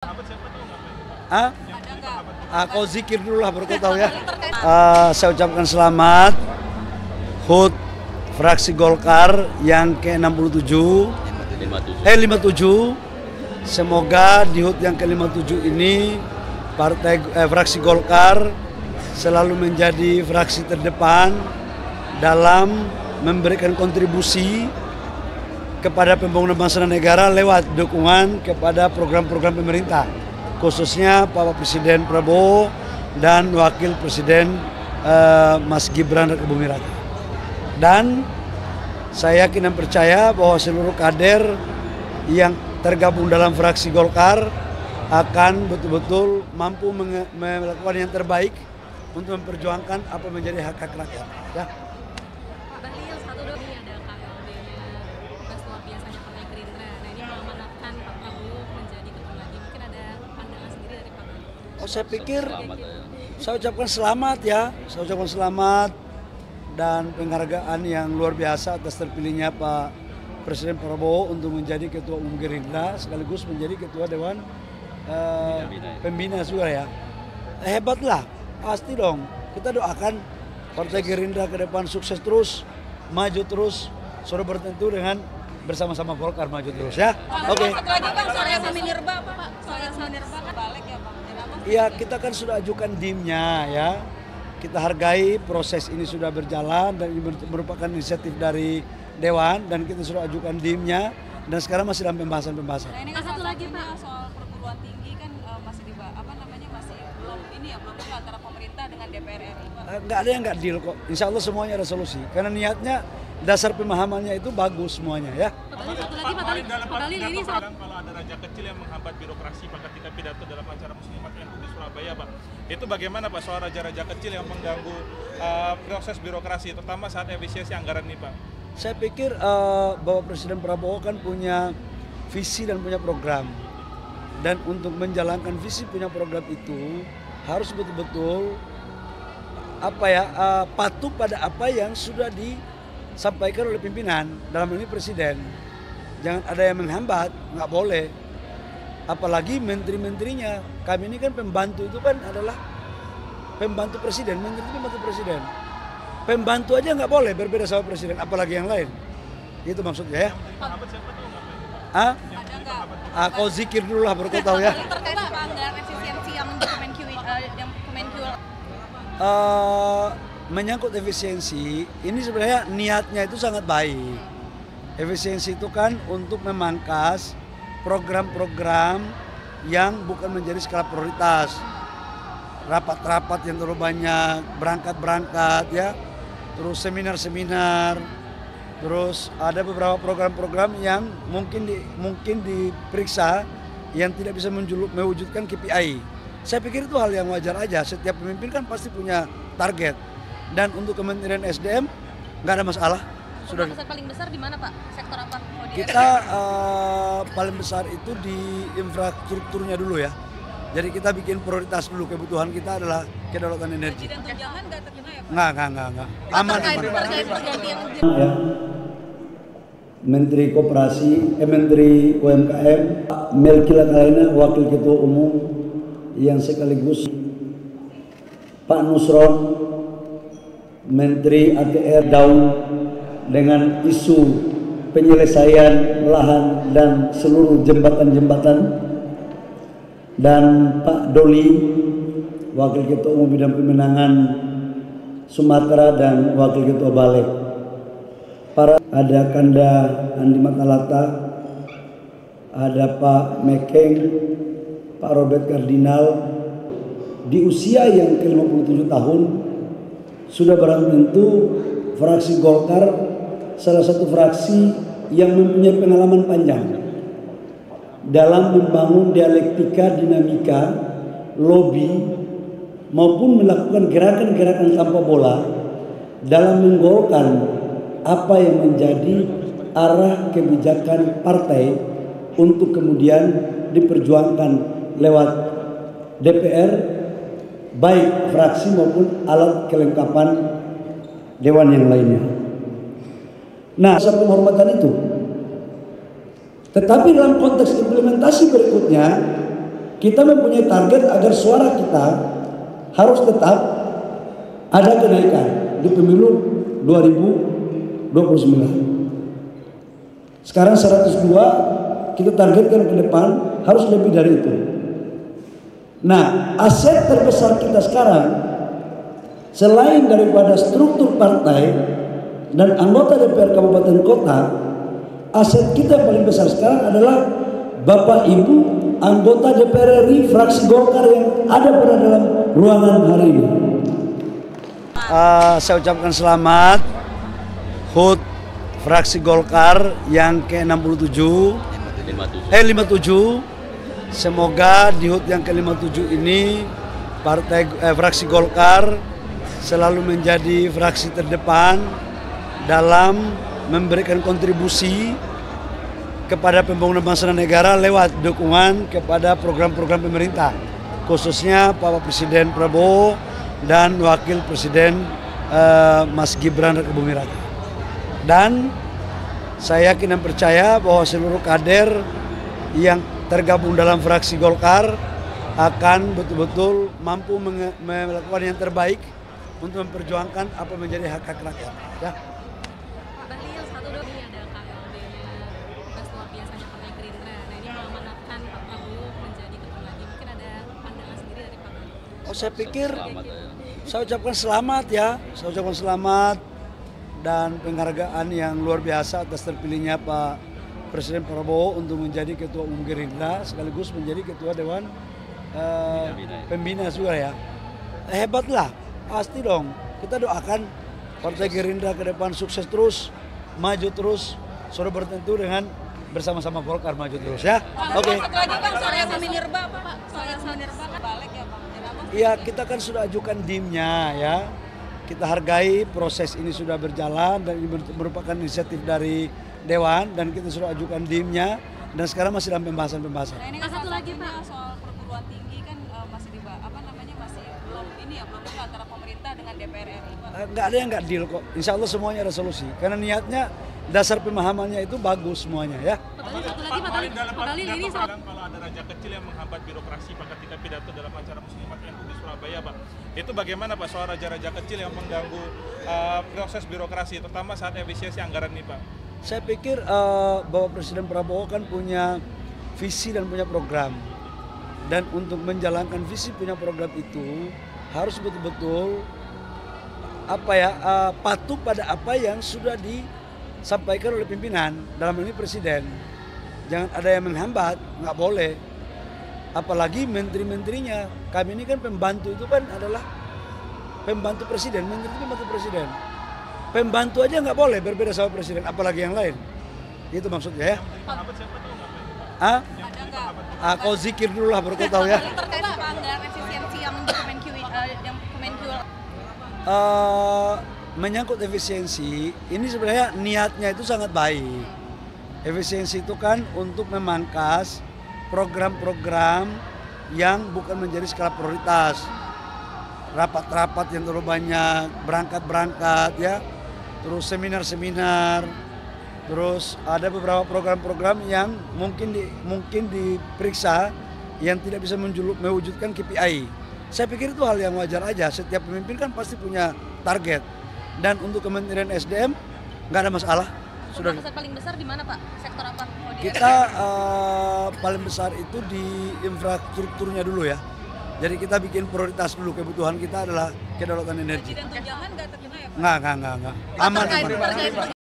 Ah? Kau zikir dulu lah baru kau tahu ya. Saya ucapkan selamat HUT fraksi Golkar yang ke-67 57. Semoga di HUT yang ke-57 ini fraksi Golkar selalu menjadi fraksi terdepan dalam memberikan kontribusi kepada pembangunan bangsa dan negara lewat dukungan kepada program-program pemerintah, khususnya Bapak Presiden Prabowo dan Wakil Presiden Mas Gibran Raka Buming Raka. Dan saya yakin dan percaya bahwa seluruh kader yang tergabung dalam fraksi Golkar akan betul-betul mampu melakukan yang terbaik untuk memperjuangkan apa menjadi hak-hak rakyat. Ya. Saya pikir saya ucapkan selamat ya, saya ucapkan selamat dan penghargaan yang luar biasa atas terpilihnya Pak Presiden Prabowo untuk menjadi Ketua Umum Gerindra sekaligus menjadi Ketua Dewan Pembina juga ya. Hebatlah, pasti dong. Kita doakan Partai Gerindra ke depan sukses terus, maju terus, sudah bertentu dengan bersama-sama Golkar maju terus ya. Oke. Satu lagi Bang, soal yang Minerba Pak, soal yang Minerba kan balik ya Bang. Iya, kita kan sudah ajukan DIM-nya ya. Kita hargai proses ini sudah berjalan dan ini merupakan inisiatif dari Dewan dan kita sudah ajukan DIM-nya dan sekarang masih dalam pembahasan-pembahasan. Nah, ini kan satu lagi Pak, soal perguruan tinggi kan masih masih belum ini ya, belum deal antara pemerintah dengan DPR RI Pak. Nggak ada yang nggak deal kok. Insya Allah semuanya ada solusi. Karena niatnya dasar pemahamannya itu bagus semuanya ya. Ini kalau ada raja kecil yang menghambat birokrasi Pak ketika pidato dalam acara Muslimat NU di Surabaya Pak. Itu bagaimana Pak soal raja-raja kecil yang mengganggu proses birokrasi terutama saat efisiensi anggaran ini Pak? Saya pikir Bapak Presiden Prabowo kan punya visi dan punya program. Dan untuk menjalankan visi punya program itu harus betul-betul patuh pada apa yang sudah disampaikan oleh pimpinan, dalam ini Presiden. Jangan ada yang menghambat, nggak boleh. Apalagi menteri-menterinya. Kami ini kan pembantu itu kan adalah pembantu Presiden, menteri itu pembantu Presiden. Pembantu aja nggak boleh berbeda sama Presiden, apalagi yang lain. Itu maksudnya ya. Kau zikir dulu lah baru kau tahu ya. Terkait anggaran efisiensi yang Menyangkut efisiensi, ini sebenarnya niatnya itu sangat baik. Efisiensi itu kan untuk memangkas program-program yang bukan menjadi skala prioritas. Rapat-rapat yang terlalu banyak, berangkat-berangkat ya. Terus seminar-seminar. Terus ada beberapa program-program yang mungkin diperiksa yang tidak bisa mewujudkan KPI. Saya pikir itu hal yang wajar aja. Setiap pemimpin kan pasti punya target. Dan untuk Kementerian SDM nggak ada masalah. Sudah. Paling besar di mana Pak? Sektor apa? Kita paling besar itu di infrastrukturnya dulu ya. Jadi kita bikin prioritas dulu, kebutuhan kita adalah kedaulatan energi. Dan tunjangan nggak terkena ya Pak? Nggak. Aman. Terkait pergantian. Ya. Menteri Koperasi, Menteri UMKM, Melki Lakalena, Wakil Ketua Umum yang sekaligus Pak Nusron, Menteri ATR Daun dengan isu penyelesaian lahan dan seluruh jembatan-jembatan, dan Pak Doli, Wakil Ketua Umum Bidang Pemenangan Sumatera dan Wakil Ketua Balik. Ada Kanda Andi Matalata, ada Pak Mekeng, Pak Robert Kardinal. Di usia yang ke-57 tahun sudah barang tentu fraksi Golkar salah satu fraksi yang mempunyai pengalaman panjang dalam membangun dialektika, dinamika, lobby maupun melakukan gerakan-gerakan tanpa bola dalam menggolkan apa yang menjadi arah kebijakan partai untuk kemudian diperjuangkan lewat DPR, baik fraksi maupun alat kelengkapan dewan yang lainnya. Nah, satu penghormatan itu. Tetapi dalam konteks implementasi berikutnya, kita mempunyai target agar suara kita harus tetap ada kenaikan di pemilu 2029. Sekarang 102, kita targetkan ke depan harus lebih dari itu. Nah, aset terbesar kita sekarang selain daripada struktur partai dan anggota DPR Kabupaten Kota, aset kita yang paling besar sekarang adalah Bapak Ibu anggota DPR RI fraksi Golkar yang ada pada dalam ruangan hari ini. Saya ucapkan selamat HUT fraksi Golkar yang ke-57 57. Semoga di HUT yang ke-57 ini fraksi Golkar selalu menjadi fraksi terdepan dalam memberikan kontribusi kepada pembangunan bangsa dan negara lewat dukungan kepada program-program pemerintah, khususnya Bapak Presiden Prabowo dan Wakil Presiden Mas Gibran Rakebuming Raka. Dan saya yakin dan percaya bahwa seluruh kader yang tergabung dalam fraksi Golkar akan betul-betul mampu melakukan yang terbaik untuk memperjuangkan apa menjadi hak-hak rakyat. Ya. Bahlil, satu dong ini ada KLB-nya tugas luar biasanya Partai Gerindra. Nah ini mengamanatkan Pak Prabowo menjadi ketua lagi. Mungkin ada pandangan sendiri dari Pak Prabowo. Oh, saya pikir saya ucapkan selamat ya. Saya ucapkan selamat dan penghargaan yang luar biasa atas terpilihnya Pak Presiden Prabowo untuk menjadi Ketua Umum Gerindra sekaligus menjadi Ketua Dewan Pembina juga ya. Hebatlah, pasti dong. Kita doakan Partai Gerindra ke depan sukses terus, maju terus, sudah bertentu dengan bersama-sama Golkar maju terus ya. Oke. Satu lagi Bang, soal yang Minerba Pak, soal yang Minerba kan balik ya Bang. Iya, kita kan sudah ajukan DIM-nya ya. Kita hargai proses ini sudah berjalan dan ini merupakan inisiatif dari Dewan dan kita sudah ajukan DIM-nya dan sekarang masih dalam pembahasan-pembahasan. Nah, ini kan satu lagi Pak, soal perguruan tinggi kan masih masih belum deal antara pemerintah dengan DPR RI Pak. Nggak ada yang nggak deal kok. Insya Allah semuanya ada solusi. Karena niatnya dasar pemahamannya itu bagus semuanya ya. Pak Bahlil ini kalau ada raja kecil yang menghambat birokrasi Pak ketika pidato dalam acara Muslimat NU di Surabaya Pak. Itu bagaimana Pak soal raja-raja kecil yang mengganggu proses birokrasi terutama saat efisiensi anggaran ini Pak? Saya pikir Bapak Presiden Prabowo kan punya visi dan punya program. Dan untuk menjalankan visi punya program itu harus betul-betul patuh pada apa yang sudah disampaikan oleh pimpinan, dalam hal ini Presiden. Jangan ada yang menghambat, nggak boleh. Apalagi menteri-menterinya. Kami ini kan pembantu itu kan adalah pembantu Presiden, menteri itu pembantu Presiden. Pembantu aja nggak boleh berbeda sama Presiden, apalagi yang lain. Itu maksudnya ya. Ada nggak? Kau zikir dulu lah baru kau tahu ya. Terkait anggaran efisiensi yang di Kemenq menyangkut efisiensi, ini sebenarnya niatnya itu sangat baik. Efisiensi itu kan untuk memangkas program-program yang bukan menjadi skala prioritas. Rapat-rapat yang terlalu banyak, berangkat-berangkat ya. Terus seminar-seminar. Terus ada beberapa program-program yang mungkin diperiksa yang tidak bisa mewujudkan KPI. Saya pikir itu hal yang wajar aja. Setiap pemimpin kan pasti punya target. Dan untuk Kementerian SDM nggak ada masalah. Sudah. paling besar di mana Pak? Sektor apa? Kita paling besar itu di infrastrukturnya dulu ya. Jadi kita bikin prioritas dulu, kebutuhan kita adalah kedaulatan energi. Dan tunjangan nggak terkena ya Pak? Nggak. Aman.